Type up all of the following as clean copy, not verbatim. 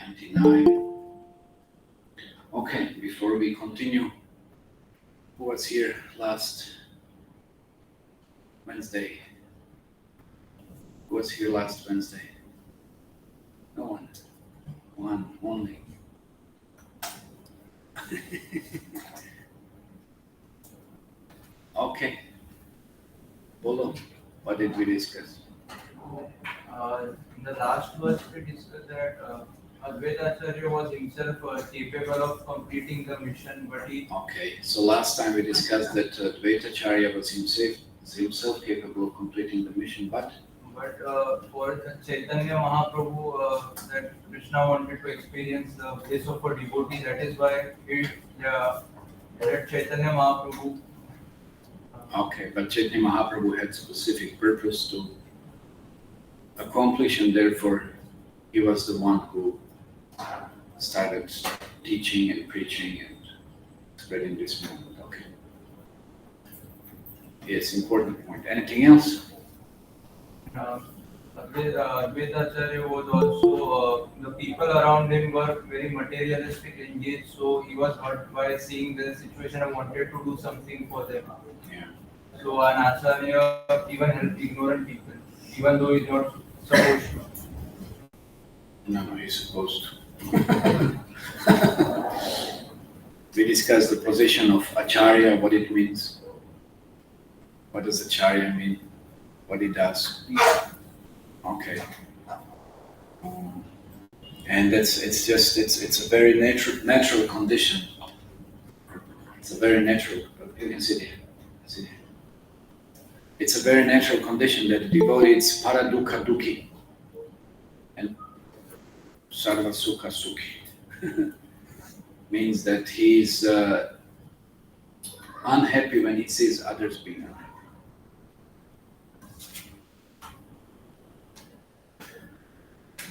99. Okay, before we continue, who was here last Wednesday? Who was here last Wednesday? No one. One only. Okay. Bolo, what did we discuss? In the last verse, we discussed that Advaitha Acharya was himself capable of completing the mission, but he. Okay, so last time we discussed that Advaitha Acharya was himself capable of completing the mission, but For Chaitanya Mahaprabhu, that Krishna wanted to experience the bliss of a devotee. That is why that Chaitanya Mahaprabhu. Okay, but Chaitanya Mahaprabhu had specific purpose to accomplish, and therefore he was the one who started teaching and preaching and spreading this movement. Okay. Yes, important point. Anything else? Advaitha Acharya was also, the people around him were very materialistic engaged, so he was hurt by seeing the situation and wanted to do something for them. Yeah. So an Acharya even helped ignorant people, even though he's not supposed to. No, he's supposed to. We discussed the position of Acharya, what it means. What does Acharya mean? What he does? Okay. And it's a very natural condition. It's a very natural. You can sit here. Sit here. It's a very natural condition that the devotee is paradukha dukhi and sarva sukha sukhi. Means that he is unhappy when he sees others being unhappy.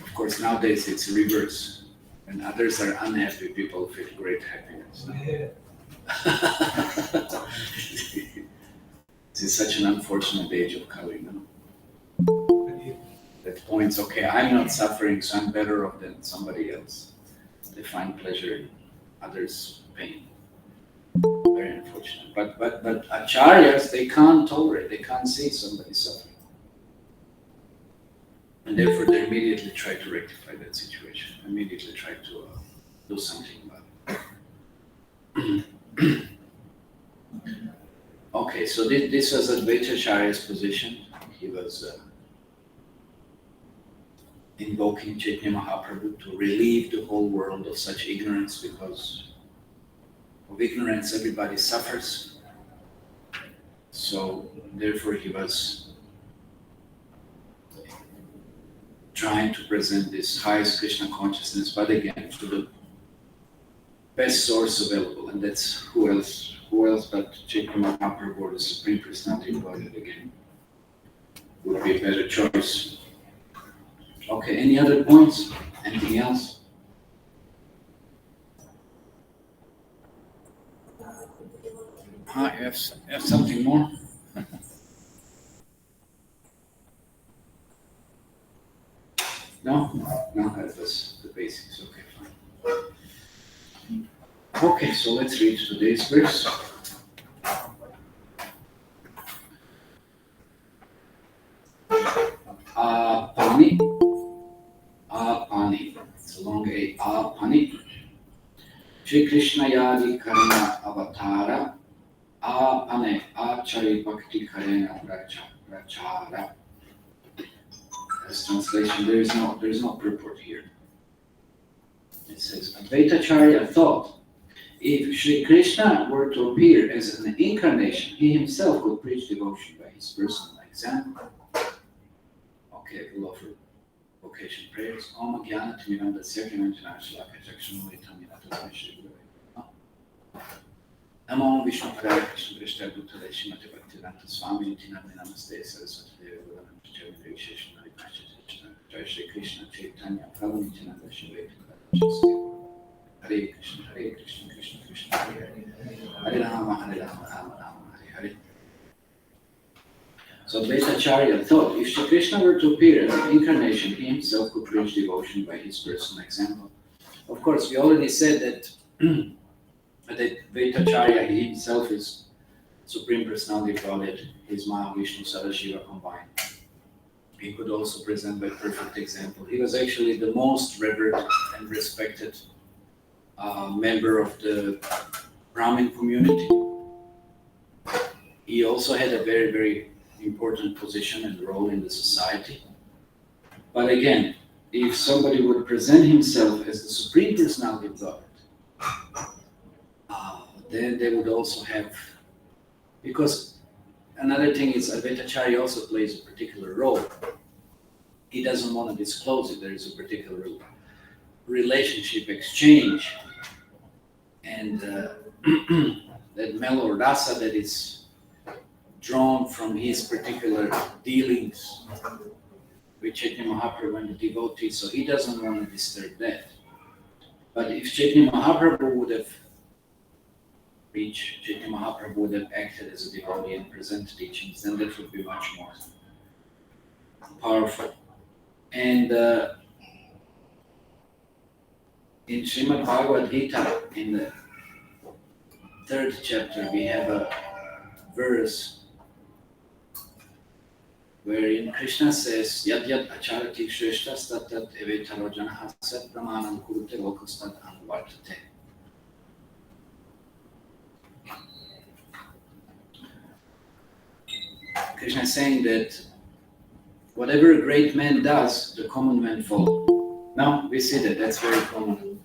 Of course, nowadays it's reverse. When others are unhappy, people feel great happiness. Yeah. This is such an unfortunate age of Kali, no? That points, okay, I'm not suffering, so I'm better off than somebody else. They find pleasure in others' pain. Very unfortunate. But acharyas, they can't tolerate, they can't see somebody suffering. And therefore they immediately try to rectify that situation, immediately try to do something about it. Okay, so this was Advaita Acharya's position. He was invoking Chaitanya Mahaprabhu to relieve the whole world of such ignorance, because of ignorance everybody suffers. So therefore he was trying to present this highest Krishna consciousness, but again to the best source available, and that's who else but Chaitanya Mahaprabhu or the Supreme Personality of Godhead again would be a better choice. Okay, any other points? Anything else? You have something more? No, that was the basics. Okay, fine. Okay, so let's read today's verse. Apani. It's a long A. Apani. Shri Krishna Yadi Karna Avatara. Apane Achari Bhakti Karena Rachara. As translation, there is no purport here. It says, Advaita Acharya thought, if Sri Krishna were to appear as an incarnation, he himself would preach devotion by his personal example. Okay, we'll offer vocation prayers. Om Jnana Timiranda Syakinanjana Shlaka Jakshanuli Taminata Vishnu. Namo Vishnu Padaya Krishna Krishna Adbhuta Shrimati Bhaktivedanta Swami Niti Namaste Saraswati Deva Jai Shri Jai Shri Krishna Chaitanya Prabhu Nityananda Shri Hare Krishna Krishna Krishna Hare Hare Hare Rama Rama Hare Hare. So Advaita Acharya thought, if Shri Krishna were to appear as an incarnation, he himself could preach devotion by his personal example. of course, we already said that Advaitha Acharya himself is Supreme Personality of Godhead, his Mahavishnu Sadashiva combined. He could also present by perfect example. He was actually the most revered and respected member of the Brahmin community. He also had a very, very important position and role in the society. But again, if somebody would present himself as the Supreme Personality of Godhead, then they would also have, because another thing is Advaita Acharya also plays a particular role. He doesn't want to disclose it. There is a particular relationship exchange, and that mellow rasa that is drawn from his particular dealings with Chaitanya Mahaprabhu and the devotees, so he doesn't want to disturb that. But if Chaitanya Mahaprabhu would have reached, Chaitanya Mahaprabhu would have acted as a devotee and presented teachings, then that would be much more powerful. And in Srimad Bhagavad Gita, in the 3rd chapter, we have a verse wherein Krishna says, Yad Yad Acharati Shreshtas Tat Tat Evetaro Janaha Sat Pramanam Kurute Lokastat Anuvartate. Krishna is saying that whatever a great man does, the common man follow. Now, we see that, that's very common.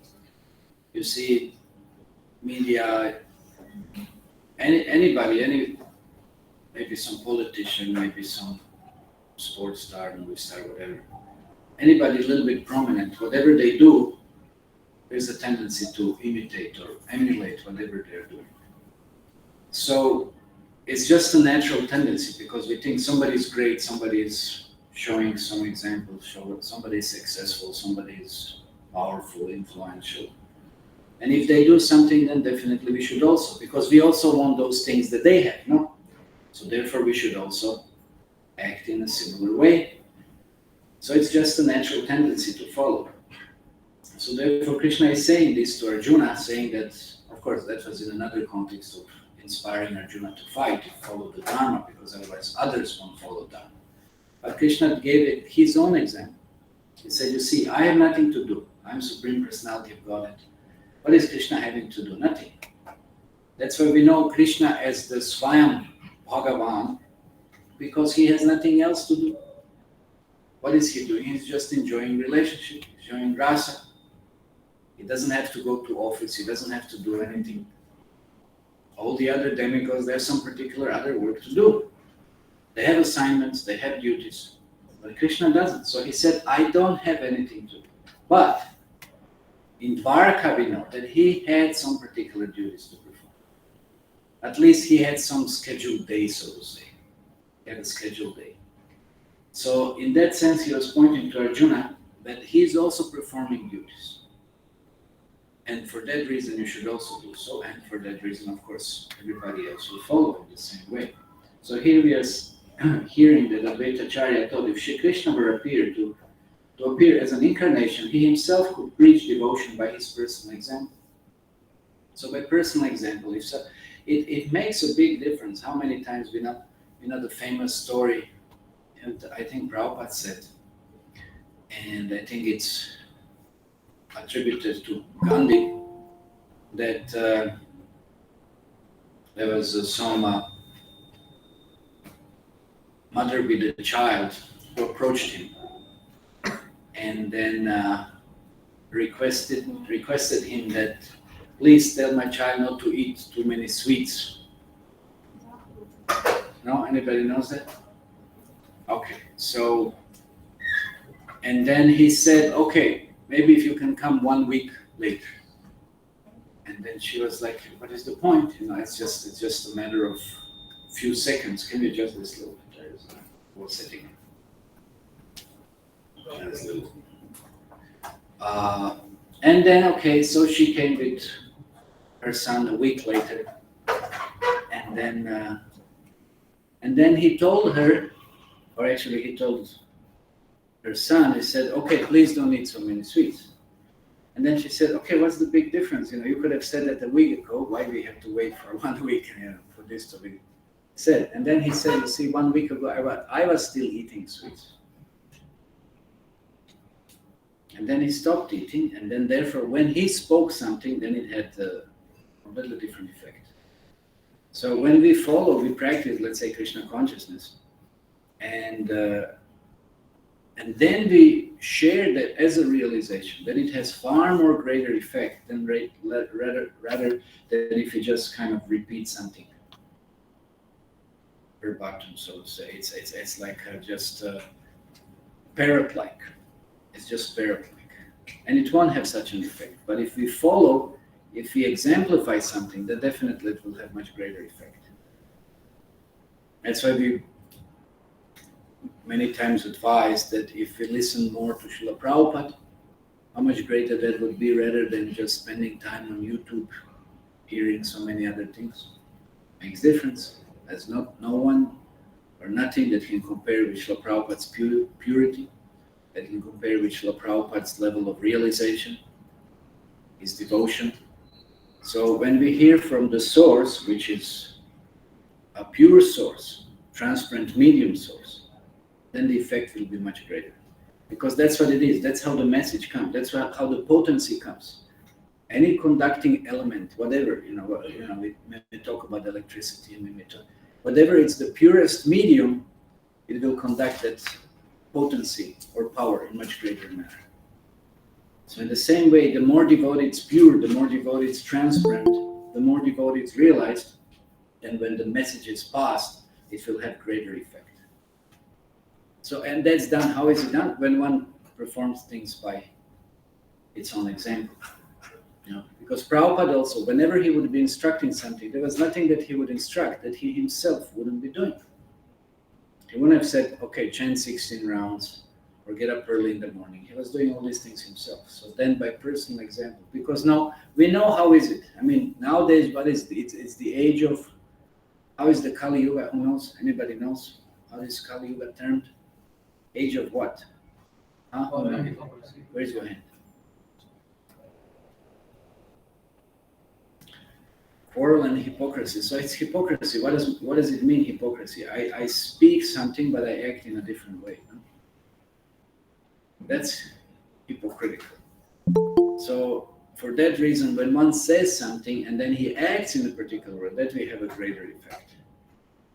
You see media, anybody, maybe some politician, maybe some sports star, movie star, whatever. Anybody a little bit prominent, whatever they do, there's a tendency to imitate or emulate whatever they're doing. So it's just a natural tendency because we think somebody's great, somebody is showing some examples, somebody is successful, somebody is powerful, influential. And if they do something, then definitely we should also, because we also want those things that they have, no? So therefore we should also act in a similar way. So it's just a natural tendency to follow. So therefore Krishna is saying this to Arjuna, saying that, of course, that was in another context of inspiring Arjuna to fight, to follow the Dharma, because otherwise others won't follow Dharma. But Krishna gave it his own example. He said, you see, I have nothing to do. I'm Supreme Personality of Godhead. What is Krishna having to do? Nothing. That's why we know Krishna as the Swayam Bhagavan, because he has nothing else to do. What is he doing? He's just enjoying relationship, enjoying rasa. He doesn't have to go to office, he doesn't have to do anything. All the other demigods, they have some particular other work to do. They have assignments, they have duties. But Krishna doesn't. So he said, I don't have anything to do. But in Dwarka we know that he had some particular duties to perform. At least he had some scheduled day, so to say. He had a scheduled day. So in that sense, he was pointing to Arjuna that he is also performing duties. And for that reason, you should also do so. And for that reason, of course, everybody else will follow in the same way. So here we are hearing that Advaita Acharya thought if Shri Krishna were to appear as an incarnation, he himself could preach devotion by his personal example. So by personal example, it makes a big difference how many times we know the famous story, and I think Prabhupada said, and I think it's attributed to Gandhi, that there was some mother with a child who approached him and then requested him that, please tell my child not to eat too many sweets. No? Anybody knows that? Okay, so, and then he said, okay, maybe if you can come 1 week later. And then she was like, what is the point? It's just a matter of a few seconds. Can you adjust this a little bit? There's a whole setting. And then, okay, so she came with her son a week later. And then he told her, or actually he told her son, he said, okay, please don't eat so many sweets. And then she said, okay, what's the big difference? You could have said that a week ago. Why we have to wait for 1 week for this to be said? And then he said, you see, 1 week ago, I was still eating sweets. And then he stopped eating, and then therefore, when he spoke something, then it had a completely different effect. So when we follow, we practice, let's say, Krishna consciousness, and then we share that as a realization, that it has far more greater effect than rather than if you just kind of repeat something verbatim, so to say. It's like just parrot-like. It's just parrot-like. And it won't have such an effect. But if we follow, if we exemplify something, then definitely it will have much greater effect. That's why we many times advise that if we listen more to Srila Prabhupada, how much greater that would be rather than just spending time on YouTube, hearing so many other things. Makes difference. There's no one or nothing that can compare with Srila Prabhupada's purity, that can compare with Srila Prabhupada's level of realization, his devotion. So when we hear from the source, which is a pure source, transparent medium source, then the effect will be much greater. Because that's what it is. That's how the message comes. That's how the potency comes. Any conducting element, whatever, we talk about electricity, and we talk, whatever it's the purest medium, it will conduct that potency or power in much greater manner. So in the same way, the more devoted it's pure, the more devoted it's transparent, the more devoted it's realized, and when the message is passed, it will have greater effect. So, and that's done, how is it done? When one performs things by its own example. Because Prabhupada also, whenever he would be instructing something, there was nothing that he would instruct that he himself wouldn't be doing. He wouldn't have said, okay, chant 16 rounds, or get up early in the morning. He was doing all these things himself. So then by personal example, because now we know how is it. I mean, nowadays, what is it? It's the age of, how is the Kali Yuga? Who knows? Anybody knows? How is Kali Yuga termed? Age of what? Huh? Where's your hand? Quarrel and hypocrisy. So it's hypocrisy. What does it mean, hypocrisy? I speak something, but I act in a different way. No? That's hypocritical. So for that reason, when one says something and then he acts in a particular way, that will have a greater effect.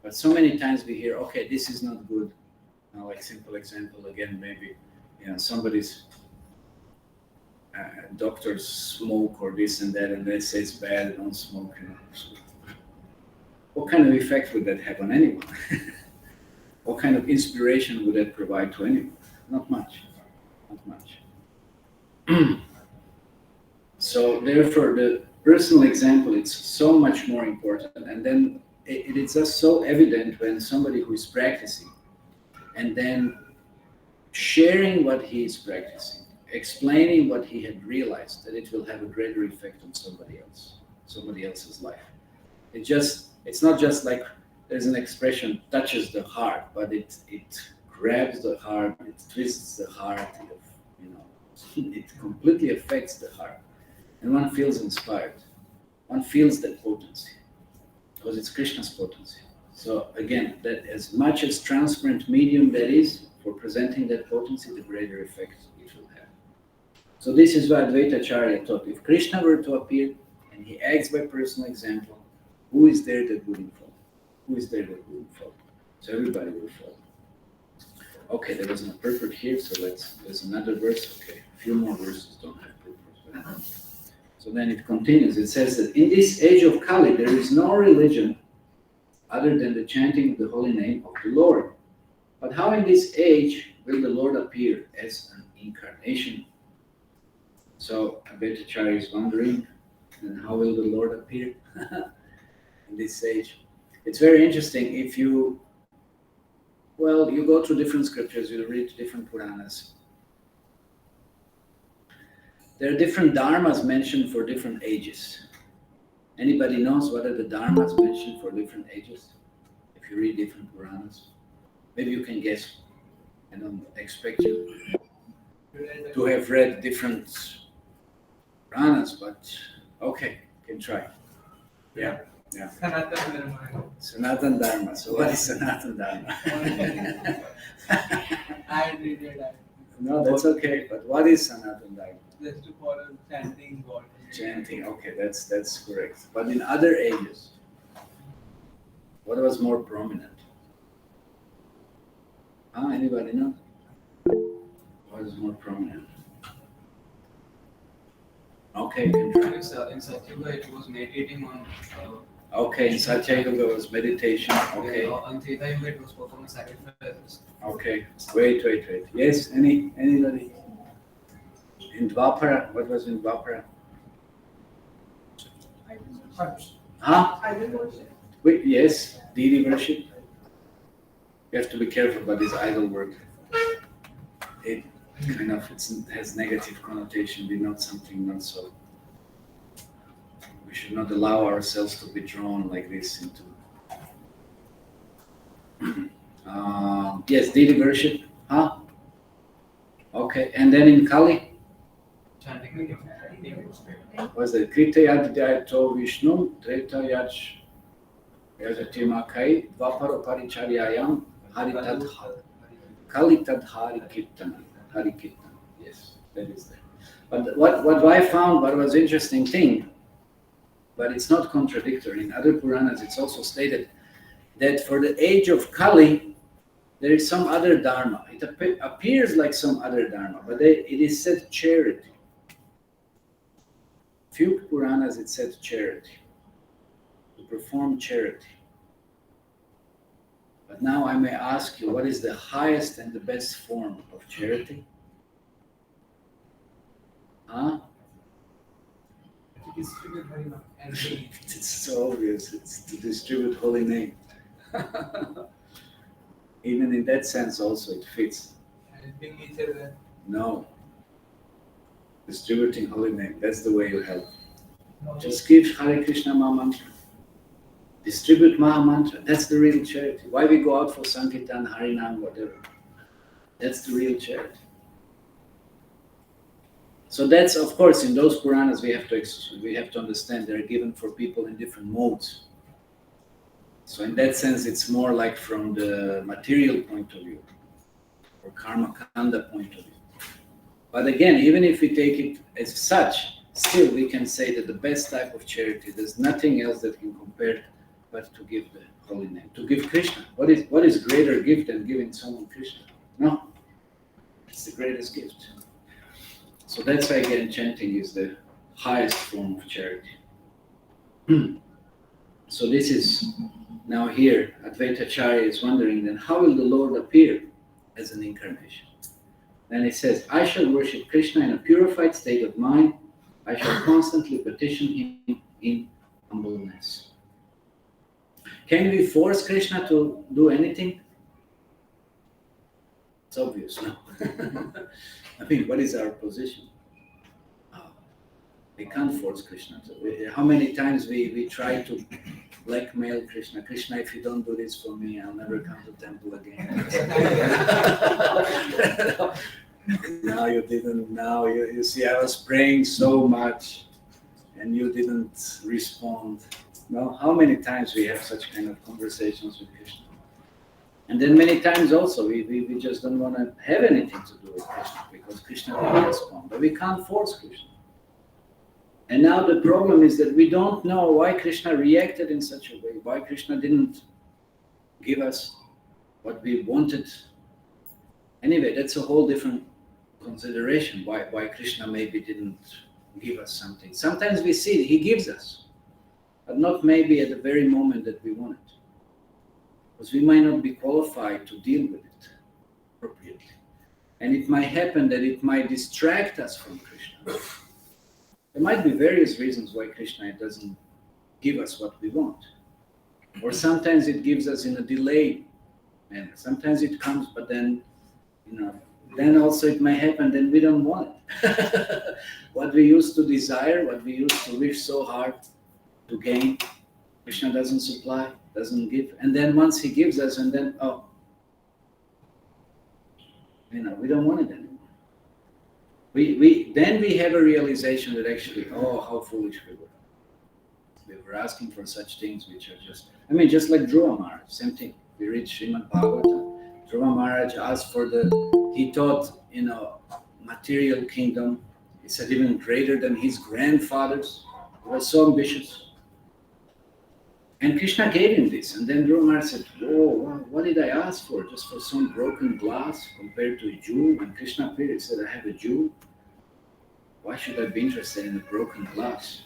But so many times we hear, okay, this is not good. Like simple example again, maybe somebody's doctors smoke or this and that, and they say it's bad, don't smoke. What kind of effect would that have on anyone? What kind of inspiration would that provide to anyone? Not much. Not much. So therefore, the personal example is so much more important, and then it is just so evident when somebody who is practicing and then sharing what he is practicing, explaining what he had realized, that it will have a greater effect on somebody else's life. It's not just like there's an expression, touches the heart, but it grabs the heart, it twists the heart, it completely affects the heart. And one feels inspired. One feels that potency, because it's Krishna's potency. So again, that as much as transparent medium that is for presenting that potency, the greater effect it will have. So this is what Advaitha Acharya taught. If Krishna were to appear and he acts by personal example, who is there that wouldn't fall? Who is there that wouldn't fall? So everybody will fall. Okay, there was no purport here, so there's another verse. Okay, a few more verses don't have purport. So then it continues. It says that in this age of Kali, there is no religion other than the chanting of the holy name of the Lord. But how in this age will the Lord appear as an incarnation? So Advaitha Acharya is wondering, and how will the Lord appear in this age? It's very interesting. If you go through different scriptures, you read different Puranas. There are different dharmas mentioned for different ages. Anybody knows what are the dharmas mentioned for different ages? If you read different Puranas, maybe you can guess. I don't expect you to have read different Puranas, but okay, can try. Yeah. Sanatana Dharma. Sanatan Dharma. So what is Sanatan Dharma? I read it. No, that's okay. But what is Sanatan Dharma? Just to follow chanting God. Chanting. Okay, that's correct. But in other ages, what was more prominent? Anybody know? What is more prominent? Okay, you can try. In Satyuga, it was meditating on. Okay, in Satya Yuga was meditation. Okay. On Treta Yuga, it was performing sacrifices. Okay. Wait. Yes. Anybody? In Dvapara, what was in Dvapara? Idol worship. Wait, yes, deity worship. You have to be careful about this idol work. It kind of has negative connotation. We're not something not so. We should not allow ourselves to be drawn like this into. Yes, deity worship. Okay, and then in Kali. Chanting the name. Was it Kritayadhyato Vishnu, Tretayach Yajatimakai, Vaparo Paricharyayam, Haritadha. Kalitad Hari Kirtan. Yes, that is there. But what I found, what was interesting thing, but it's not contradictory. In other Puranas, it's also stated that for the age of Kali, there is some other dharma. It appears like some other dharma, but it is said charity. Few Puranas it said charity, to perform charity. But now I may ask you, what is the highest and the best form of charity? To distribute Harima and be. It's so obvious, it's to distribute holy name. Even in that sense also it fits. Helping each other. No. Distributing holy name, that's the way you help. Just give Hare Krishna Maha Mantra. Distribute Maha Mantra, that's the real charity. Why we go out for Sankirtan, Harinam, whatever. That's the real charity. So that's, of course, in those Puranas we have to understand they're given for people in different modes. So in that sense, it's more like from the material point of view, or karma kanda point of view. But again, even if we take it as such, still we can say that the best type of charity, there's nothing else that can compare but to give the holy name, to give Krishna. What is greater gift than giving someone Krishna? No, it's the greatest gift. So that's why again chanting is the highest form of charity. So this is now here, Advaitha Acharya is wondering then how will the Lord appear as an incarnation? Then it says, I shall worship Krishna in a purified state of mind. I shall constantly petition him in humbleness. Can we force Krishna to do anything? It's obvious, no? I mean, what is our position? We can't force Krishna to. How many times we try to blackmail Krishna? Krishna, if you don't do this for me, I'll never come to temple again. Now you didn't. Now you see, I was praying so much, and you didn't respond. No, how many times we have such kind of conversations with Krishna? And then many times also we just don't want to have anything to do with Krishna because Krishna didn't respond. But we can't force Krishna. And now the problem is that we don't know why Krishna reacted in such a way, why Krishna didn't give us what we wanted. Anyway, that's a whole different consideration, why Krishna maybe didn't give us something. Sometimes we see he gives us, but not maybe at the very moment that we want it. Because we might not be qualified to deal with it appropriately. And it might happen that it might distract us from Krishna. There might be various reasons why Krishna doesn't give us what we want. Or sometimes it gives us in a delayed manner. Sometimes it comes, but then, then also it may happen, then we don't want it. What we used to desire, what we used to wish so hard to gain, Krishna doesn't supply, doesn't give. And then once he gives us, and then, we don't want it anymore. then we have a realization that actually, oh, how foolish we were. We were asking for such things which are just, just like Dhruva Maharaj, same thing. We read Srimad Bhagavatam. Dhruva Maharaj asked for he thought, material kingdom. He said even greater than his grandfather's. He was so ambitious. And Krishna gave him this. And then Dhruva Maharaj said, oh, what did I ask for? Just for some broken glass compared to a jewel? And Krishna appeared and said, I have a jewel. Why should I be interested in a broken glass?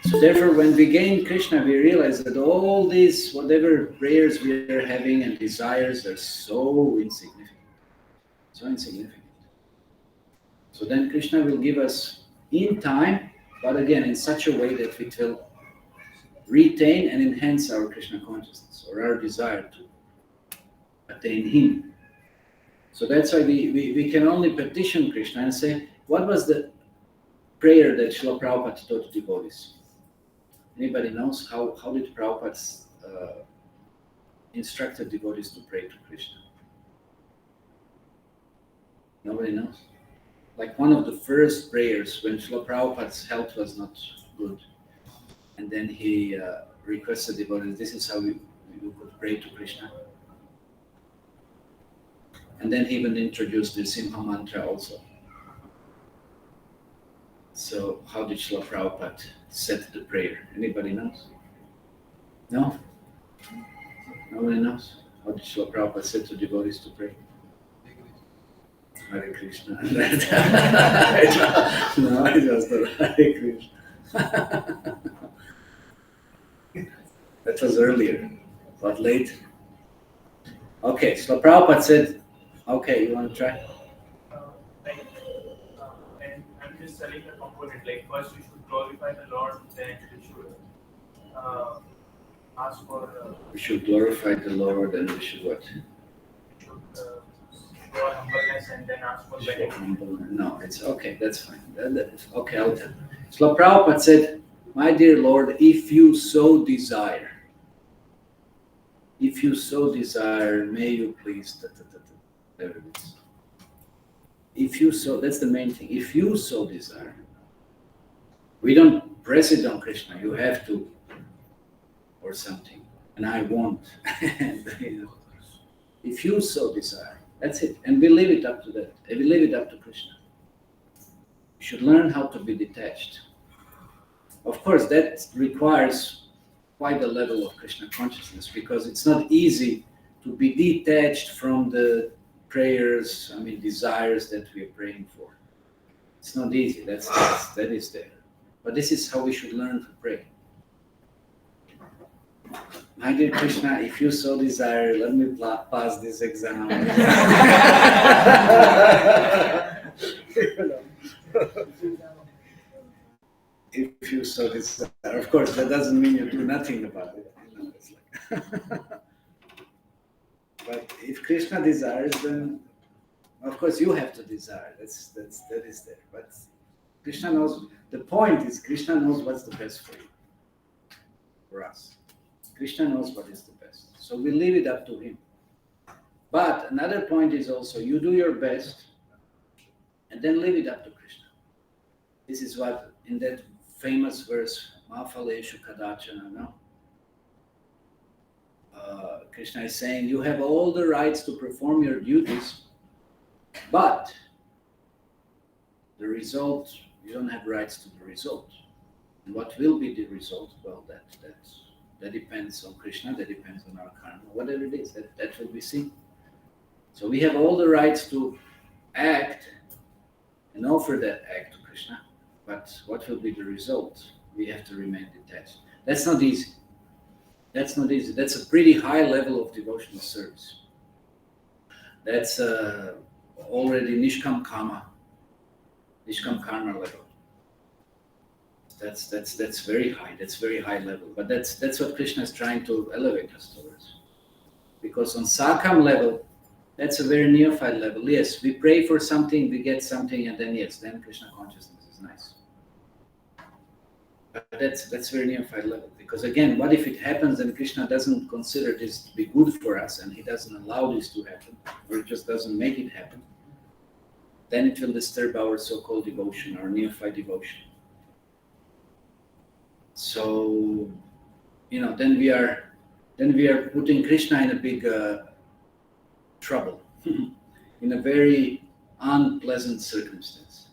So therefore, when we gain Krishna, we realize that all these, whatever prayers we are having and desires are so insignificant. So insignificant. So then Krishna will give us in time, but again, in such a way that it will retain and enhance our Krishna consciousness or our desire to attain Him. So that's why we can only petition Krishna and say, what was the prayer that Srila Prabhupada taught to devotees? Anybody knows how did Prabhupada instructed devotees to pray to Krishna? Nobody knows. Like one of the first prayers when Srila Prabhupada's health was not good, and then he requested devotees, this is how we could pray to Krishna. And then he even introduced the Simha mantra also. So how did Srila Prabhupada set the prayer? Anybody knows? No? Nobody knows? How did Srila Prabhupada set to devotees to pray? Hare Krishna. No, it was the Hare Krishna. That was earlier, but late. Okay, so Prabhupada said, okay, you want to try? And I'm just telling the component, like first you should glorify the Lord, then you should ask for... we should glorify the Lord and we should what? Should show humbleness and then ask for benefit. No, it's okay, that's fine. Okay, I'll tell you. So Prabhupada said, my dear Lord, if you so desire, may you please, there it is. If you so, that's the main thing. If you so desire, we don't press it on Krishna, you have to, or something, and I won't. If you so desire, that's it. And we leave it up to that. We leave it up to Krishna. We should learn how to be detached. Of course, that requires quite a level of Krishna consciousness, because it's not easy to be detached from the prayers, desires that we are praying for. It's not easy, that is there. But this is how we should learn to pray. My dear Krishna, if you so desire, let me pass this exam. If you so desire. Of course, that doesn't mean you do nothing about it. It's like but if Krishna desires, then of course you have to desire. That is there. But Krishna knows. The point is, Krishna knows what's the best for you, for us. Krishna knows what is the best. So we leave it up to Him. But another point is also, you do your best, and then leave it up to Krishna. This is what in that famous verse, Mafaleshu Kadachana, no? Krishna is saying, you have all the rights to perform your duties, but the result, you don't have rights to the result. And what will be the result? Well, that depends on Krishna, that depends on our karma, whatever it is, that will be seen. So we have all the rights to act and offer that act to Krishna, but what will be the result? We have to remain detached. That's not easy. That's not easy. That's a pretty high level of devotional service. That's already Nishkam Karma level. That's very high. That's very high level. But that's what Krishna is trying to elevate us towards. Because on Sakam level, that's a very neophyte level. Yes, we pray for something, we get something, and then Krishna consciousness is nice. But that's very neophyte level. Because again, what if it happens and Krishna doesn't consider this to be good for us, and He doesn't allow this to happen, or He just doesn't make it happen? then it will disturb our so-called devotion, our neophyte devotion. So, then we are putting Krishna in a big trouble, in a very unpleasant circumstance.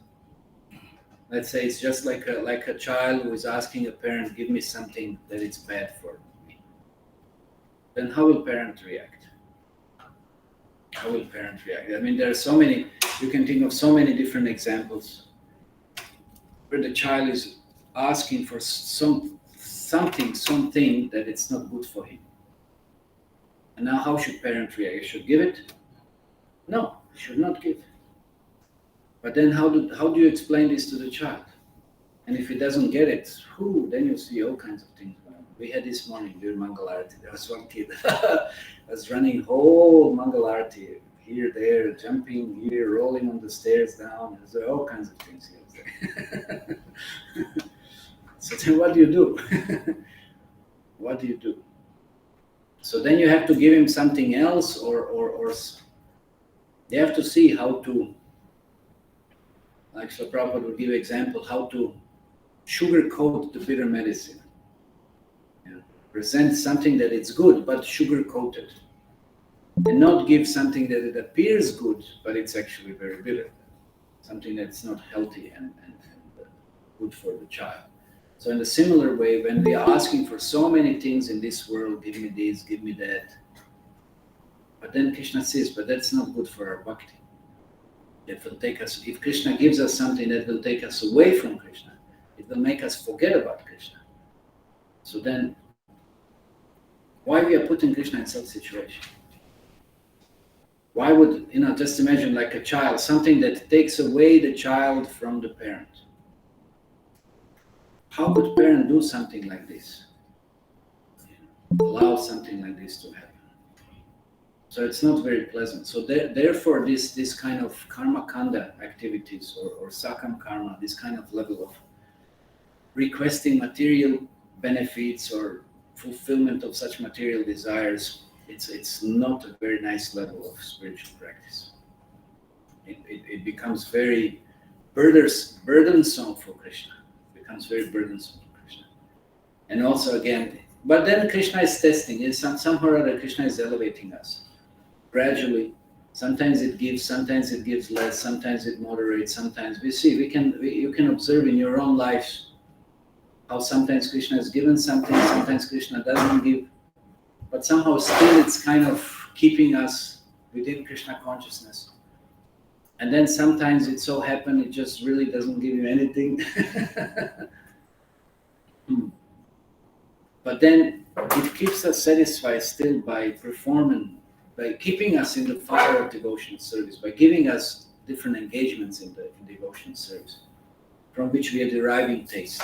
Let's say it's just like a child who is asking a parent, give me something that is bad for me. Then how will parent react? How will parent react? I mean, there are so many, you can think of so many different examples where the child is asking for something that it's not good for him. And now how should parent react? You should give it? No, you should not give. But then how do you explain this to the child? And if he doesn't get it, then you see all kinds of things. We had this morning during Mangal Arati, there was one kid was running whole Mangal Arati, here, there, jumping here, rolling on the stairs down. There all kinds of things he was there. So then what do you do? What do you do? So then you have to give him something else, or they have to see how to, like so Prabhupada would give an example, how to sugarcoat the bitter medicine. Present something that it's good, but sugar-coated. And not give something that it appears good, but it's actually very bitter. Something that's not healthy and good for the child. So in a similar way, when we are asking for so many things in this world, give me this, give me that. But then Krishna says, but that's not good for our bhakti. It will take us, if Krishna gives us something that will take us away from Krishna, it will make us forget about Krishna. So then, why we are putting Krishna in such situation? Why would, just imagine like a child, something that takes away the child from the parent. How could parent do something like this? Allow something like this to happen. So it's not very pleasant. So therefore this kind of karma kanda activities or sakam karma, this kind of level of requesting material benefits or fulfillment of such material desires, it's not a very nice level of spiritual practice. It becomes very burdensome for Krishna. It becomes very burdensome for Krishna. And also again, but then Krishna is testing. Somehow or other Krishna is elevating us. Gradually, sometimes it gives less, sometimes it moderates, sometimes you can observe in your own lives how sometimes Krishna has given something, sometimes Krishna doesn't give, but somehow still it's kind of keeping us within Krishna consciousness. And then sometimes it so happens it just really doesn't give you anything. But then it keeps us satisfied still by keeping us in the fire of devotional service, by giving us different engagements in devotional service, from which we are deriving taste.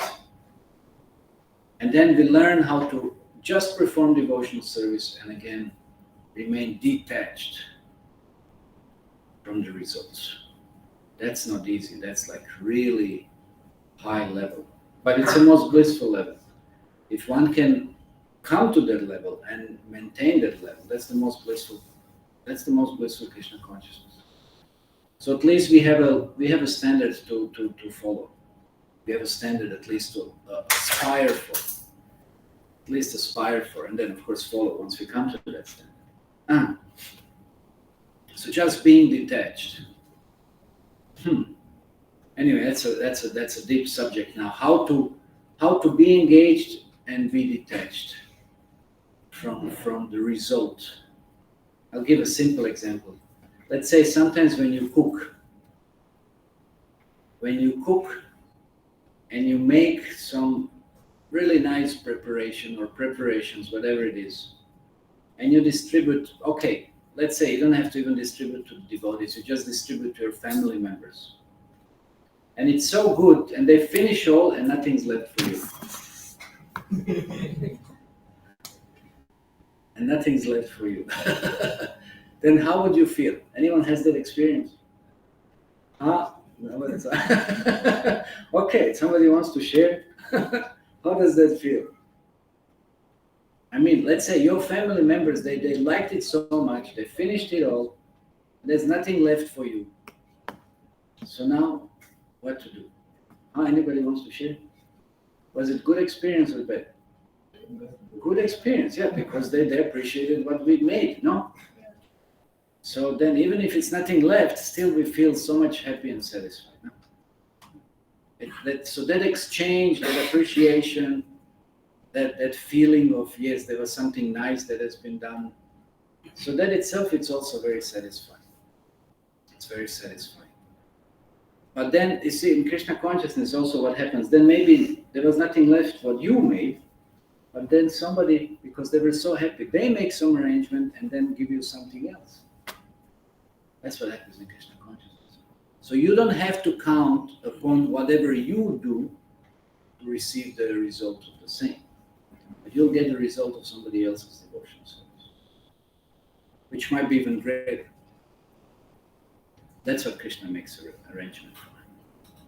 And then we learn how to just perform devotional service and again remain detached from the results. That's not easy. That's like really high level. But it's the most blissful level. If one can come to that level and maintain that level, that's the most blissful Krishna consciousness. So at least we have a standard to follow. We have a standard at least to aspire for, and then of course follow once we come to that standard. So just being detached. Anyway, that's a deep subject now. How to be engaged and be detached from the result. I'll give a simple example. Let's say sometimes when you cook and you make some really nice preparations, whatever it is, and you distribute, okay, let's say you don't have to even distribute to the devotees, you just distribute to your family members. And it's so good, and they finish all and nothing's left for you. And nothing's left for you. Then how would you feel? Anyone has that experience? Okay, somebody wants to share? How does that feel? I mean, let's say your family members, they liked it so much, they finished it all, there's nothing left for you. So now, what to do? Anybody wants to share? Was it good experience or bad? Good experience, yeah, because they appreciated what we made, no? So then even if it's nothing left, still we feel so much happy and satisfied. No? So that exchange, that appreciation, that feeling of, yes, there was something nice that has been done. So that itself, it's also very satisfying. It's very satisfying. But then, you see, in Krishna consciousness also what happens, then maybe there was nothing left what you made, but then somebody, because they were so happy, they make some arrangement and then give you something else. That's what happens in Krishna consciousness. So you don't have to count upon whatever you do to receive the result of the same. But you'll get the result of somebody else's devotion service, which might be even greater. That's what Krishna makes an arrangement for.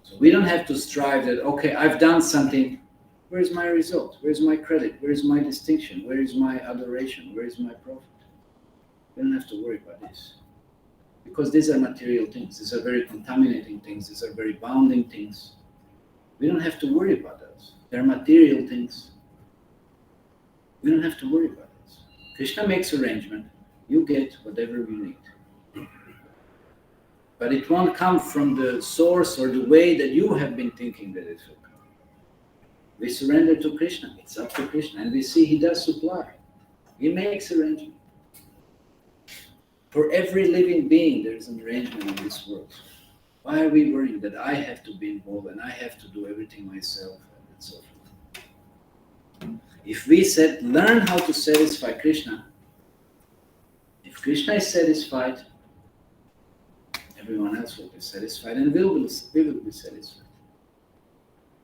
So we don't have to strive that, okay, I've done something, where's my result? Where's my credit? Where's my distinction? Where is my adoration? Where is my profit? We don't have to worry about this. Because these are material things. These are very contaminating things. These are very bounding things. We don't have to worry about those. They're material things. We don't have to worry about those. Krishna makes arrangement. You get whatever you need. But it won't come from the source or the way that you have been thinking that it will come. We surrender to Krishna. It's up to Krishna. And we see he does supply. He makes arrangement. For every living being, there is an arrangement in this world. Why are we worrying that I have to be involved and I have to do everything myself and so forth? If we said, learn how to satisfy Krishna, if Krishna is satisfied, everyone else will be satisfied and we will be satisfied.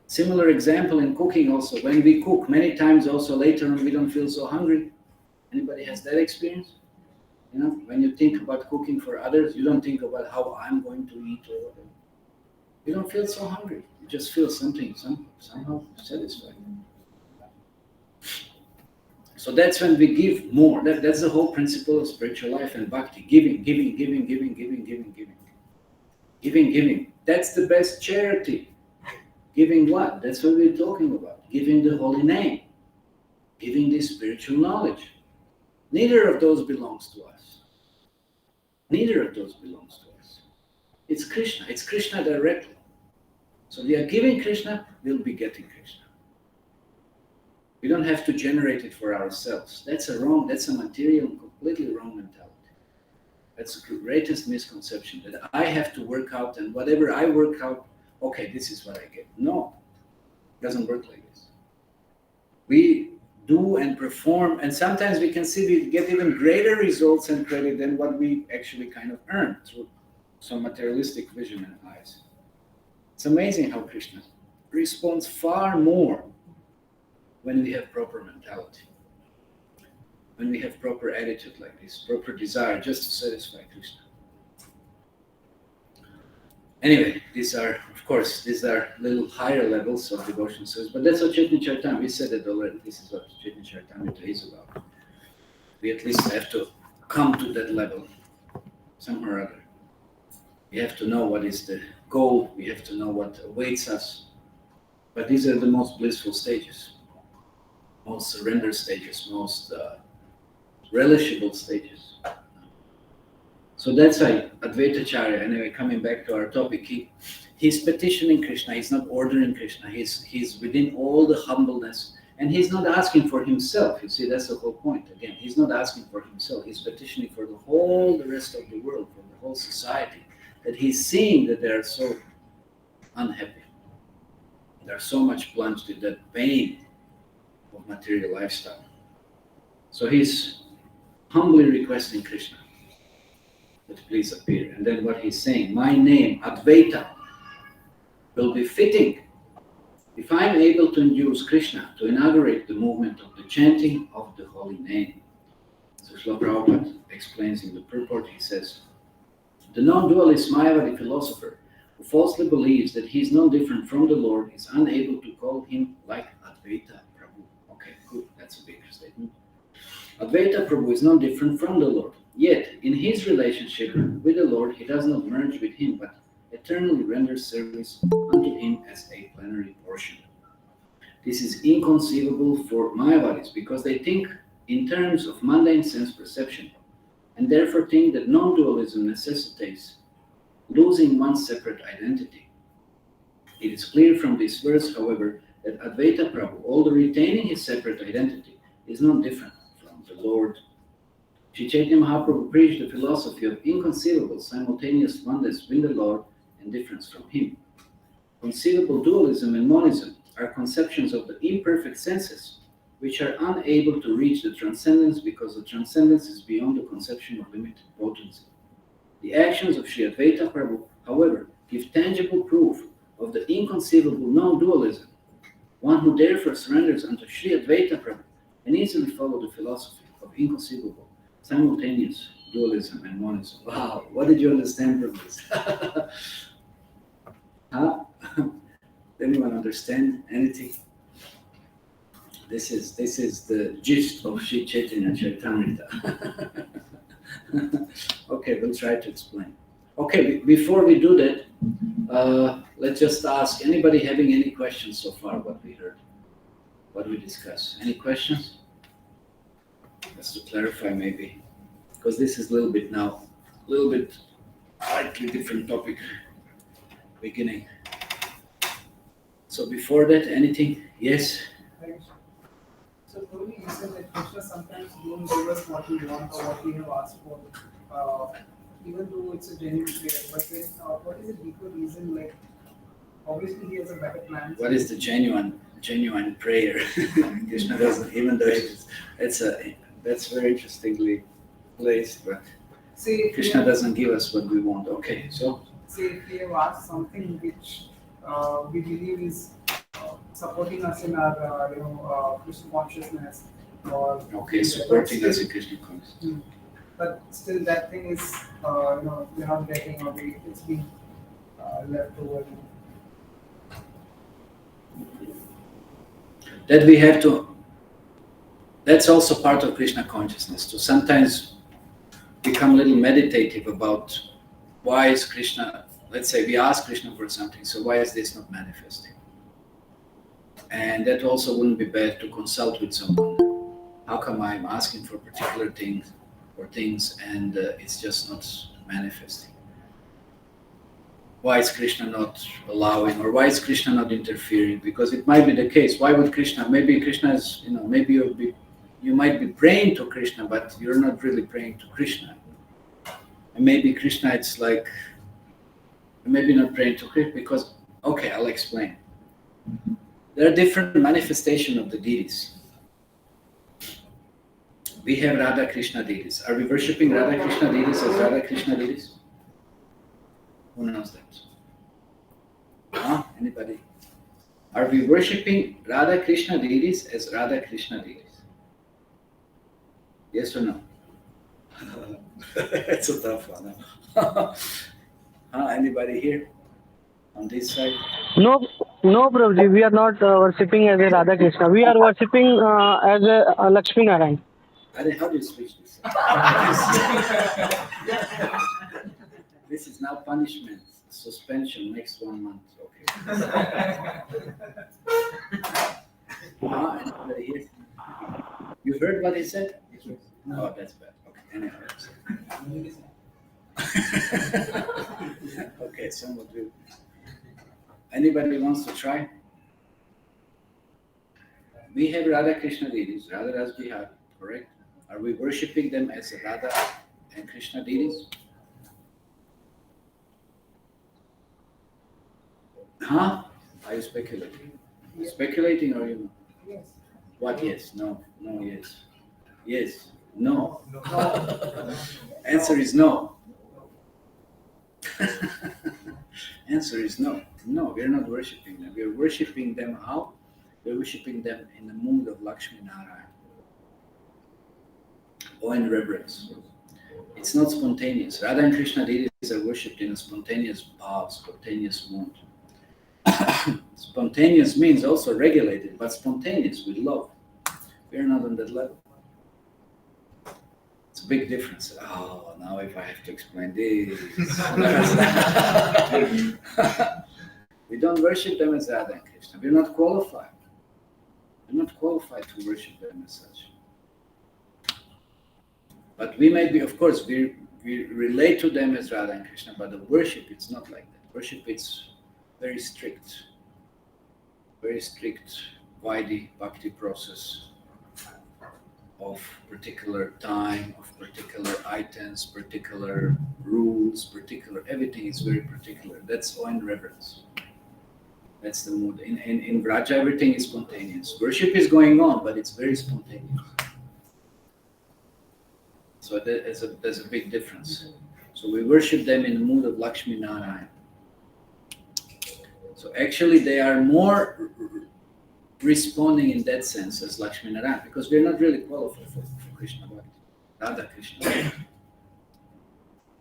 Similar example in cooking also. When we cook, many times also later on we don't feel so hungry. Anybody has that experience? You know, when you think about cooking for others, you don't think about how I'm going to eat or whatever. You don't feel so hungry. You just feel something somehow satisfied. So that's when we give more. That's the whole principle of spiritual life and bhakti. Giving. Giving. That's the best charity. Giving what? That's what we're talking about. Giving the holy name. Giving the spiritual knowledge. Neither of those belongs to us. Neither of those belongs to us. It's Krishna. It's Krishna directly. So we are giving Krishna, we'll be getting Krishna. We don't have to generate it for ourselves. That's a material, completely wrong mentality. That's the greatest misconception, that I have to work out and whatever I work out, okay, this is what I get. No, it doesn't work like this. We do and perform, and sometimes we can see we get even greater results and credit than what we actually kind of earn through some materialistic vision and eyes. It's amazing how Krishna responds far more when we have proper mentality, when we have proper attitude like this, proper desire just to satisfy Krishna. Anyway, these are little higher levels of devotion service, but that's what Chaitanya Charitamrita, we said it already, this is what Chaitanya Charitamrita is about. We at least have to come to that level, somehow or other. We have to know what is the goal, we have to know what awaits us, but these are the most blissful stages, most surrender stages, most relishable stages. So that's why Advaitha Acharya, anyway, coming back to our topic, he's petitioning Krishna, he's not ordering Krishna, he's within all the humbleness, and he's not asking for himself. You see, that's the whole point. Again, he's not asking for himself, he's petitioning for the rest of the world, for the whole society, that he's seeing that they are so unhappy. They're so much plunged in that pain of material lifestyle. So he's humbly requesting Krishna that please appear. And then what he's saying, my name, Advaitha, will be fitting if I'm able to induce Krishna to inaugurate the movement of the chanting of the holy name. So Srila Prabhupada explains in the purport, he says, the non-dualist Mayavadi philosopher who falsely believes that he is no different from the Lord is unable to call him like Advaita Prabhu. Okay, good, that's a bigger statement. Advaita Prabhu is no different from the Lord. Yet, in his relationship with the Lord, he does not merge with him, but eternally renders service unto him as a plenary portion. This is inconceivable for Mayavadis because they think in terms of mundane sense perception and therefore think that non-dualism necessitates losing one's separate identity. It is clear from this verse, however, that Advaita Prabhu, although retaining his separate identity, is not different from the Lord. Sri Chaitanya Mahaprabhu preached the philosophy of inconceivable simultaneous oneness with the Lord and difference from him. Conceivable dualism and monism are conceptions of the imperfect senses, which are unable to reach the transcendence because the transcendence is beyond the conception of limited potency. The actions of Sri Advaita Prabhu, however, give tangible proof of the inconceivable non-dualism. One who therefore surrenders unto Sri Advaita Prabhu can easily follow the philosophy of inconceivable, simultaneous dualism and monism. Wow, what did you understand from this? Huh? Anyone understand anything? This is the gist of Sri Chaitanya Charitamrita. Okay, we'll try to explain. Okay, before we do that, let's just ask anybody having any questions so far what we heard, what we discussed. Any questions? Just to clarify maybe, because this is a little bit slightly different topic beginning. So before that, anything? Yes? Right. So Prabhuji, you said that Krishna sometimes don't give us what we want or what we have asked for, even though it's a genuine prayer. But then, what is the deeper reason? Like, obviously he has a better plan. What is the genuine prayer? Krishna doesn't, even though that's very interestingly placed, but Say Krishna doesn't give us what we want. Okay, so say if we have asked something which we believe is supporting us in our Krishna consciousness, or okay, supporting us in Krishna consciousness. but still that thing is we're not getting, or it's being left over. That we have to. That's also part of Krishna consciousness, to sometimes become a little meditative about why is Krishna. Let's say we ask Krishna for something, so why is this not manifesting? And that also wouldn't be bad to consult with someone. How come I'm asking for particular things and it's just not manifesting? Why is Krishna not allowing, or why is Krishna not interfering? Because it might be the case. Why would Krishna? Maybe Krishna is, maybe you might be praying to Krishna, but you're not really praying to Krishna. And maybe Krishna, it's like, maybe not praying to Krishna because, okay, I'll explain. There are different manifestations of the deities. We have Radha Krishna deities. Are we worshipping Radha Krishna deities as Radha Krishna deities? Who knows that? Huh? Anybody? Are we worshipping Radha Krishna deities as Radha Krishna deities? Yes or no? It's a tough one. Anybody here on this side? No, Prabhuji, we are not worshipping as a Radha Krishna. We are worshipping as a Lakshmi Narayan. How do you switch this? This is now punishment, suspension, next 1 month. Okay. Anybody here? You heard what he said? Oh, that's bad. Okay, anyhow. Okay, someone do. Anybody wants to try? We have Radha Krishna deities, Radha Ras Bihar, correct? Are we worshipping them as Radha and Krishna deities? Huh? Are you speculating? Yes. Speculating or you know? Yes. What yes? No, yes. Yes, no. Answer is no. Answer is no. No, we're not worshipping them. We're worshipping them how? We're worshipping them in the mood of Lakshmi Narayan. Or in reverence. It's not spontaneous. Radha and Krishna deities are worshipped in a spontaneous bhav, spontaneous mood. Spontaneous means also regulated, but spontaneous with love. We're not on that level. It's a big difference. Oh, now if I have to explain this. We don't worship them as Radha and Krishna. We're not qualified. We're not qualified to worship them as such. But we may be, of course, we relate to them as Radha and Krishna, but the worship, it's not like that. Worship, it's very strict, Vaidhi Bhakti process of particular time, of particular items, particular rules, everything is very particular. That's awe and reverence. That's the mood. In Vraja, everything is spontaneous. Worship is going on, but it's very spontaneous. So there's a big difference. So we worship them in the mood of Lakshmi Narayana. So actually they are more responding in that sense as Lakshmi Narayana, because we're not really qualified for Krishna Bhakti, Radha Krishna.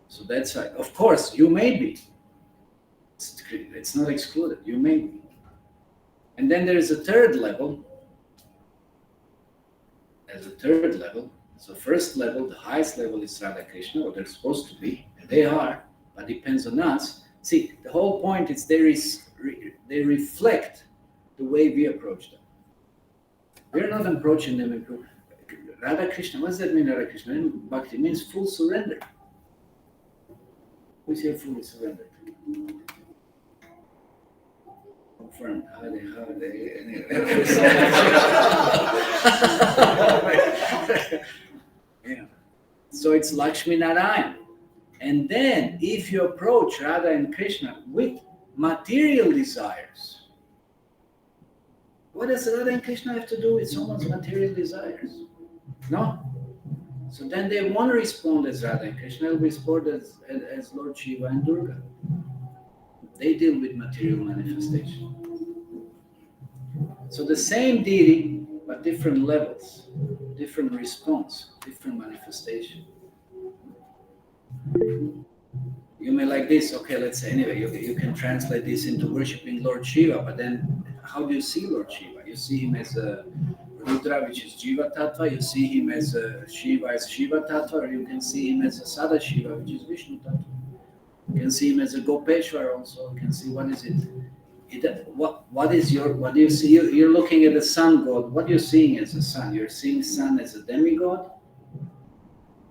So that's right. Of course, you may be. It's not excluded. You may be. And then there is a third level. As a third level, so first level, the highest level is Radha Krishna, or they're supposed to be, and they are, but depends on us. See, the whole point is they reflect the way we approach them. We're not approaching them. Radha Krishna, what does that mean, Radha Krishna? Bhakti means full surrender. We say fully surrendered. Confirmed. Yeah. So it's Lakshmi Narayana. And then if you approach Radha and Krishna with material desires, what does Radha and Krishna have to do with someone's material desires? No. So then they won't respond as Radha and Krishna, they'll respond as Lord Shiva and Durga. They deal with material manifestation. So the same deity, but different levels, different response, different manifestation. You may like this, okay, let's say, anyway, you can translate this into worshipping Lord Shiva, but then how do you see Lord Shiva? You see him as a Rudra, which is Jiva Tattva, you see him as a Shiva as Shiva Tattva, or you can see him as a Sada Shiva, which is Vishnu Tattva. You can see him as a Gopeshwar also, you can see what is it. What do you see? You're looking at the sun god. What are you seeing as a sun? You're seeing sun as a demigod?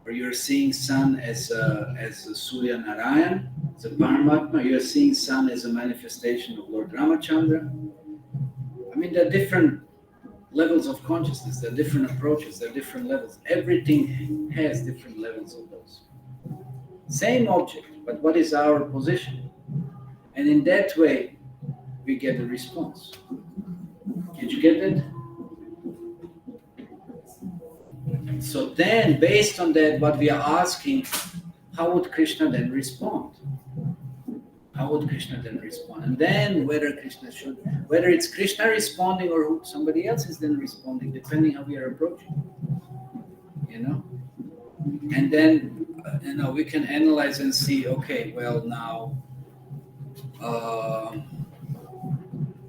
Or you're seeing sun as a Surya Narayan, as a Paramatma? You're seeing sun as a manifestation of Lord Ramachandra? I mean, there are different levels of consciousness, there are different approaches, there are different levels. Everything has different levels of those. Same object, but what is our position? And in that way, we get a response. Did you get that? So then, based on that, what we are asking, how would Krishna then respond? How would Krishna then respond? And then whether it's Krishna responding or somebody else is then responding, depending how we are approaching. And then, we can analyze and see, okay, well now,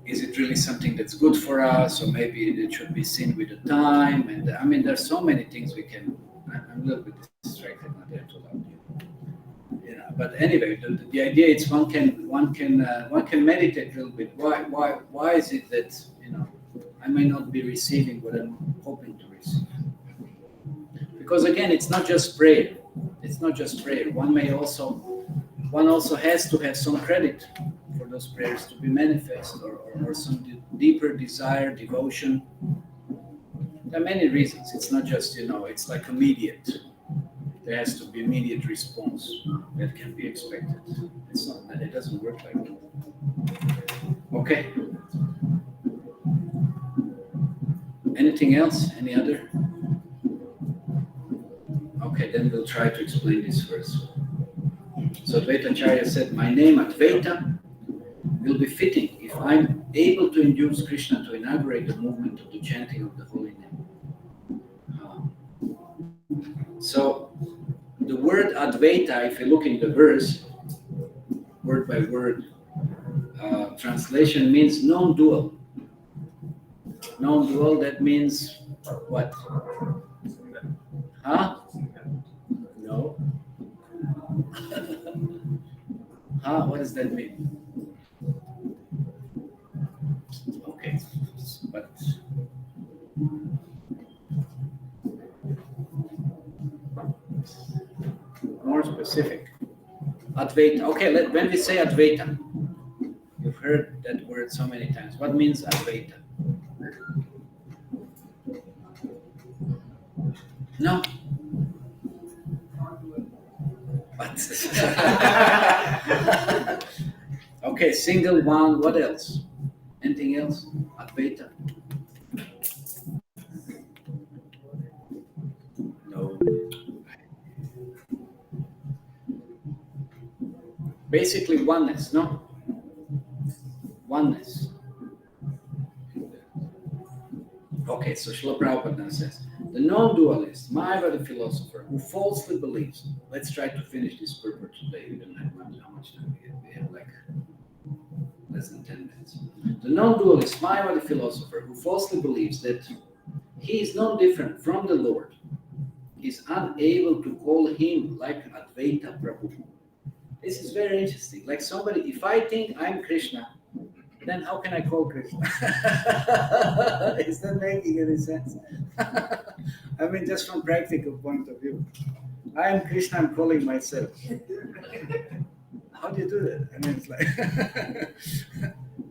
is it really something that's good for us, or maybe it should be seen with the time? And I mean, there's so many things we can. I'm a little bit distracted, not there too loud. But anyway, the idea is one can meditate a little bit. Why is it that I may not be receiving what I'm hoping to receive? Because again, it's not just prayer. It's not just prayer. One also has to have some credit for those prayers to be manifest, or some deeper desire, devotion. There are many reasons. It's not just, it's like immediate. There has to be immediate response that can be expected. It's not that. It doesn't work like that. Okay. Anything else? Any other? Okay, then we'll try to explain this first. So Advaita Acharya said, my name Advaita will be fitting if I'm able to induce Krishna to inaugurate the movement of the chanting of the holy name. So the word Advaita, if you look in the verse, word by word, translation means non-dual. Non-dual, that means what? What does that mean? Okay, but more specific. Advaita. Okay, when we say Advaita, you've heard that word so many times. What means Advaita? No. What? Okay, single one. What else? Anything else? Advaita. No. Basically oneness, no? Oneness. Okay, so Srila Prabhupada now says, the non-dualist, Mayavadi philosopher, who falsely believes, let's try to finish this purport today, we don't have how much time we have like less than 10 minutes. The non-dualist, Mayavadi philosopher, who falsely believes that he is no different from the Lord, is unable to call him like Advaita Prabhu. This is very interesting. Like somebody, if I think I'm Krishna, then how can I call Krishna? Is that making any sense? I mean, just from practical point of view. I am Krishna, I'm calling myself. How do you do that? I mean, it's like,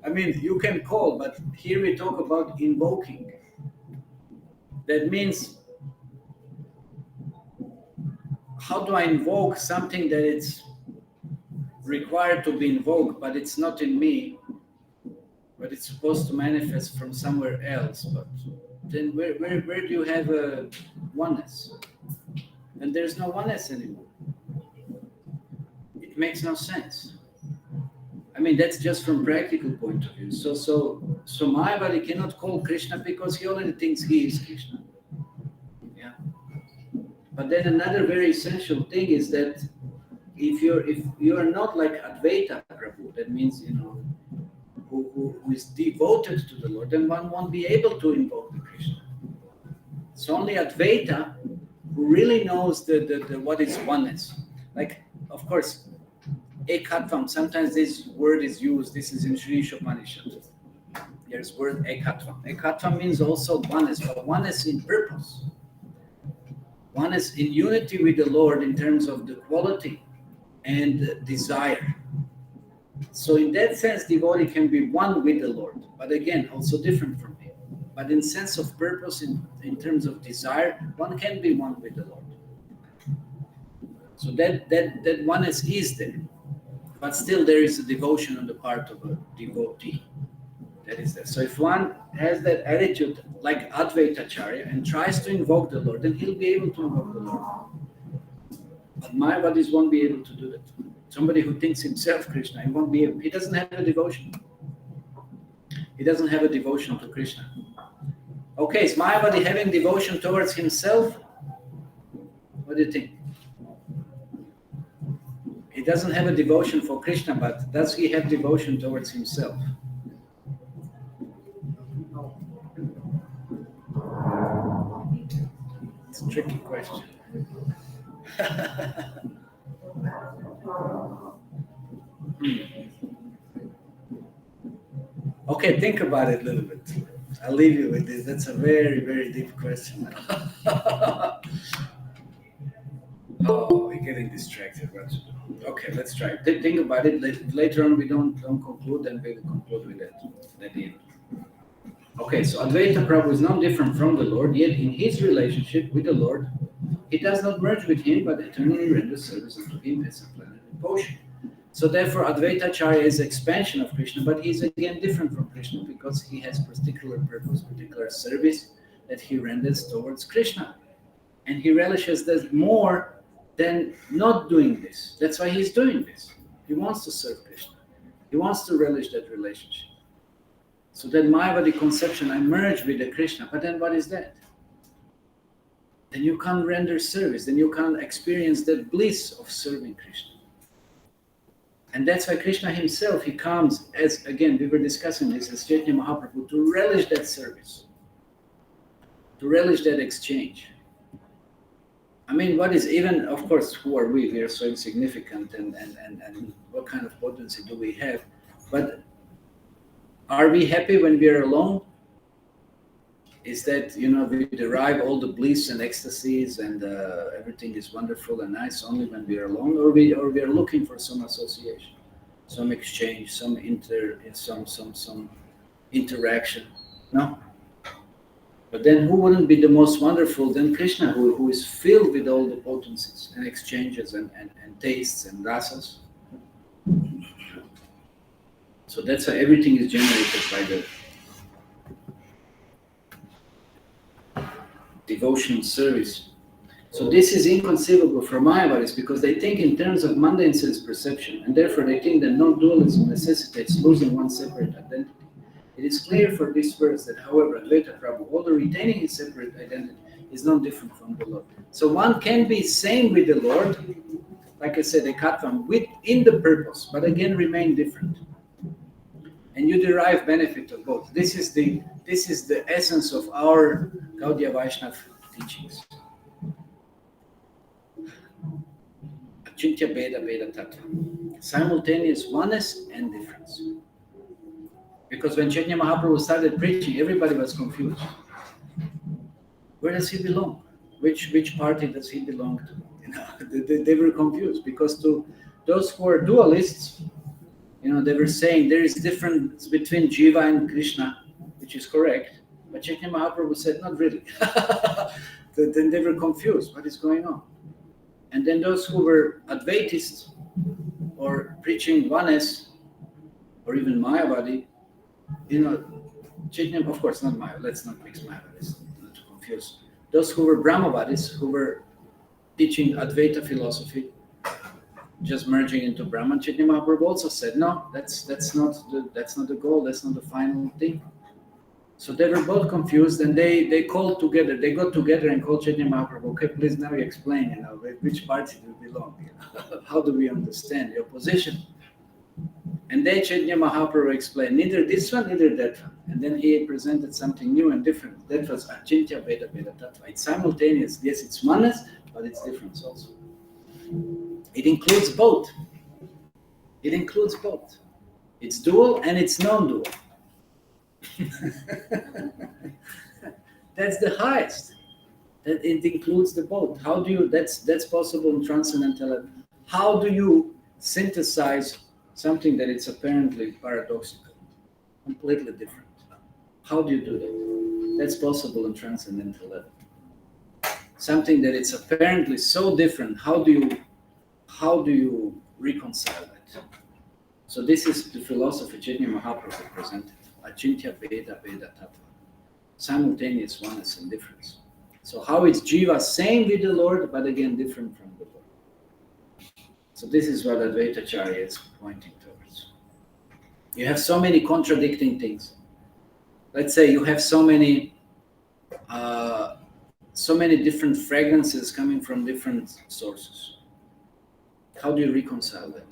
I mean, you can call, but here we talk about invoking. That means, how do I invoke something that it's required to be invoked, but it's not in me, but it's supposed to manifest from somewhere else? But then where do you have a oneness? And there's no oneness anymore. It makes no sense. I mean, that's just from practical point of view. So Mayavadi cannot call Krishna because he already thinks he is Krishna. Yeah. But then another very essential thing is that if you are not like Advaita Prabhu, that means who is devoted to the Lord, then one won't be able to invoke the Krishna. It's only Advaita who really knows the what is oneness. Like, of course, Ekatvam, sometimes this word is used. This is in Sri Upanishad. There's word Ekatvam. Ekatvam means also oneness, but oneness in purpose. Oneness in unity with the Lord in terms of the quality and desire. So in that sense, devotee can be one with the Lord, but again, also different from him. But in sense of purpose, in terms of desire, one can be one with the Lord. So that oneness is there. But still there is a devotion on the part of a devotee. That is there. So if one has that attitude like Advaitha Acharya and tries to invoke the Lord, then he'll be able to invoke the Lord. But Mayavadis won't be able to do that. Somebody who thinks himself Krishna, he won't be able. He doesn't have a devotion. He doesn't have a devotion to Krishna. Okay, is Mayavadi having devotion towards himself? What do you think? He doesn't have a devotion for Krishna, but does he have devotion towards himself? It's a tricky question. Okay, think about it a little bit. I'll leave you with this. That's a very, very deep question. Oh, we're getting distracted. What to do? Okay, let's try. Think about it. Later on, we don't conclude, then we will conclude with that at the end. Okay, so Advaita Prabhu is no different from the Lord, yet in his relationship with the Lord, he does not merge with him, but eternally renders service unto him as a planet in motion. So therefore, Advaita Acharya is expansion of Krishna, but he's again different from Krishna because he has particular purpose, particular service that he renders towards Krishna. And he relishes that more than not doing this. That's why he's doing this. He wants to serve Krishna. He wants to relish that relationship. So that Mayavadi conception, I merge with the Krishna, but then what is that? Then you can't render service, then you can't experience that bliss of serving Krishna. And that's why Krishna himself, he comes as, again, we were discussing this as Chaitanya Mahaprabhu, to relish that service, to relish that exchange. I mean, what is even, of course, who are we? We are so insignificant, and what kind of potency do we have? But are we happy when we are alone? Is that, we derive all the bliss and ecstasies and everything is wonderful and nice only when we are alone, or we are looking for some association, some exchange, some interaction? No. But then who wouldn't be the most wonderful than Krishna, who is filled with all the potencies and exchanges and tastes and rasas? So that's how everything is generated by the devotional service. So this is inconceivable for Mayavadis because they think in terms of mundane sense perception, and therefore they think that non-dualism necessitates losing one's separate identity. It is clear for this verse that, however, Advaita Prabhu, although retaining his separate identity, is not different from the Lord. So one can be same with the Lord, like I said, ekatvam, within the purpose, but again remain different. And you derive benefit of both. This is the essence of our Gaudiya Vaishnava teachings. Achintya Beda Beda Tattva. Simultaneous oneness and difference. Because when Chaitanya Mahaprabhu started preaching, everybody was confused. Where does he belong? Which party does he belong to? They were confused because to those who are dualists, they were saying there is difference between Jiva and Krishna, which is correct. But Chaitanya Mahaprabhu said, not really. Then they were confused. What is going on? And then those who were Advaitists or preaching oneness or even Mayavadi, Chaitanya, of course, not Maya. Let's not mix Mayavadis, not to confuse. Those who were Brahmavadis, who were teaching Advaita philosophy, just merging into Brahman, Chaitanya Mahaprabhu also said, no, that's not the goal, that's not the final thing. So they were both confused, and they called together. They got together and called Chaitanya Mahaprabhu. Okay, please now you explain, which party do you belong? How do we understand your position? And then Chaitanya Mahaprabhu explained, neither this one, neither that one. And then he presented something new and different. That was Achintya Beda Beda Tattva. It's simultaneous. Yes, it's oneness, but it's difference also. It includes both. It includes both. It's dual and it's non-dual. That's the highest. That it includes the both. How do you? That's possible in transcendental level. How do you synthesize something that it's apparently paradoxical, completely different? How do you do that? That's possible in transcendental level. Something that it's apparently so different. How do you reconcile that? So this is the philosophy Chaitanya Mahaprabhu presented. Achintya Beda Beda Tattva. Simultaneous oneness and difference. So how is Jiva same with the Lord, but again different from the Lord? So this is what Advaita Acharya is pointing towards. You have so many contradicting things. Let's say you have so many different fragrances coming from different sources. How do you reconcile that?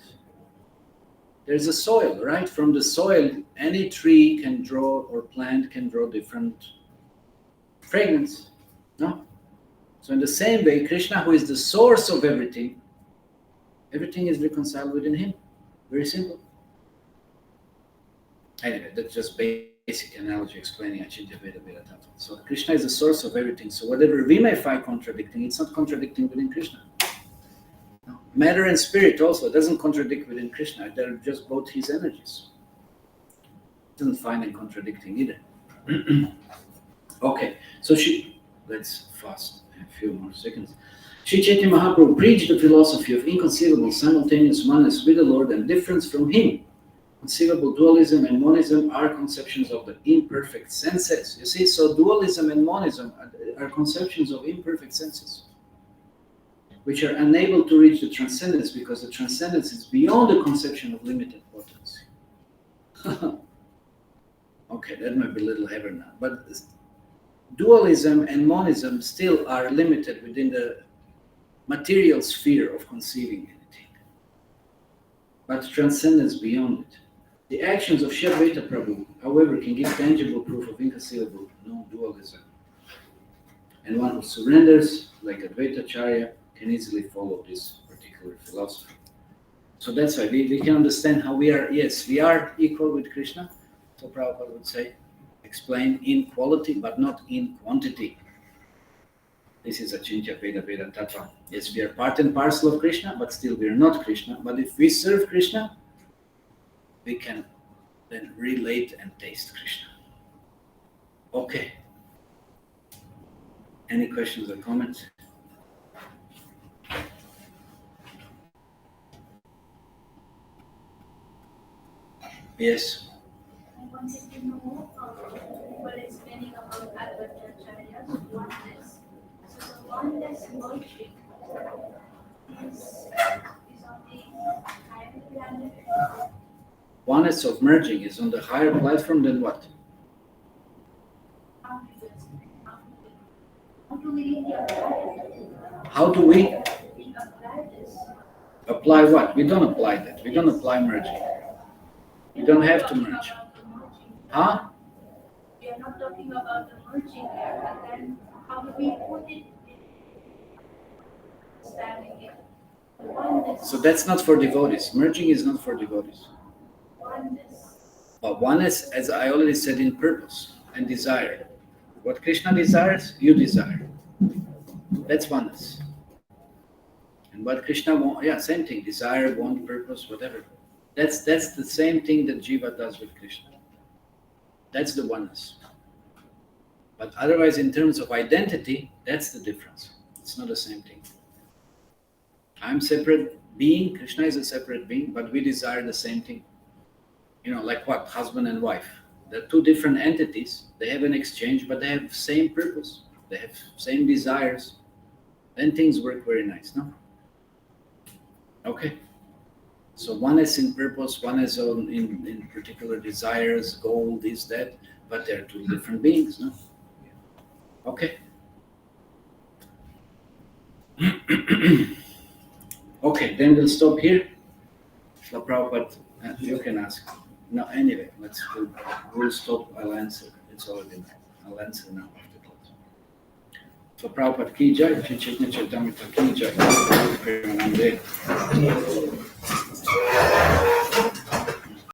There's a soil, right? From the soil, any tree can draw, or plant can draw different fragrance. No? So in the same way, Krishna, who is the source of everything is reconciled within him. Very simple. Anyway, that's just basic analogy explaining Achintya Beda Beda Tattva. So Krishna is the source of everything. So whatever we may find contradicting, it's not contradicting within Krishna. No. Matter and spirit also doesn't contradict within Krishna. They're just both his energies. It doesn't find them contradicting either. Okay, so let's fast a few more seconds. Sri Chaitanya Mahaprabhu preached the philosophy of inconceivable simultaneous oneness with the Lord and difference from him. Conceivable dualism and monism are conceptions of the imperfect senses. You see, so dualism and monism are conceptions of imperfect senses, which are unable to reach the transcendence because the transcendence is beyond the conception of limited potency. Okay, that might be a little heavier now, but dualism and monism still are limited within the material sphere of conceiving anything, but transcendence beyond it. The actions of Sri Advaita Prabhu, however, can give tangible proof of inconceivable non-dualism. And one who surrenders, like Advaitha Acharya, can easily follow this particular philosophy. So that's why we can understand how we are, yes, we are equal with Krishna. So Prabhupada would say, explain in quality but not in quantity. This is Achintya Veda Veda Tattva. Yes, we are part and parcel of Krishna, but still we are not Krishna. But if we serve Krishna, we can then relate and taste Krishna. Okay. Any questions or comments? Yes. I wanted to know, you were explaining about Advaitha Acharya's oneness. So the oneness worship is on the higher planet. Oneness of merging is on the higher platform than what? How do we How do we apply this? apply what? We don't apply that. We don't apply merging. You don't have to merge. Huh? We are not talking about the merging here, and then how do we put it in standing it? Oneness. So that's not for devotees. Merging is not for devotees. Oneness. But oneness, as I already said, in purpose and desire. What Krishna desires, you desire. That's oneness. And what Krishna wants, yeah, same thing. Desire, want, purpose, whatever. That's the same thing that Jiva does with Krishna. That's the oneness. But otherwise, in terms of identity, that's the difference. It's not the same thing. I'm separate being, Krishna is a separate being, but we desire the same thing. You know, like what? Husband and wife. They're two different entities. They have an exchange, but they have same purpose. They have same desires. Then things work very nice, no? Okay. So one is in purpose, one is in particular desires, goal, this, that, but they're two different beings, no? Okay. Okay, then we'll stop here. So Prabhupada, you can ask. No, anyway, we'll stop, I'll answer. It's already now. I'll answer now after class. So Prabhupada ki jai, Shri Chaitanya Charitamrita ki jai. Premanande.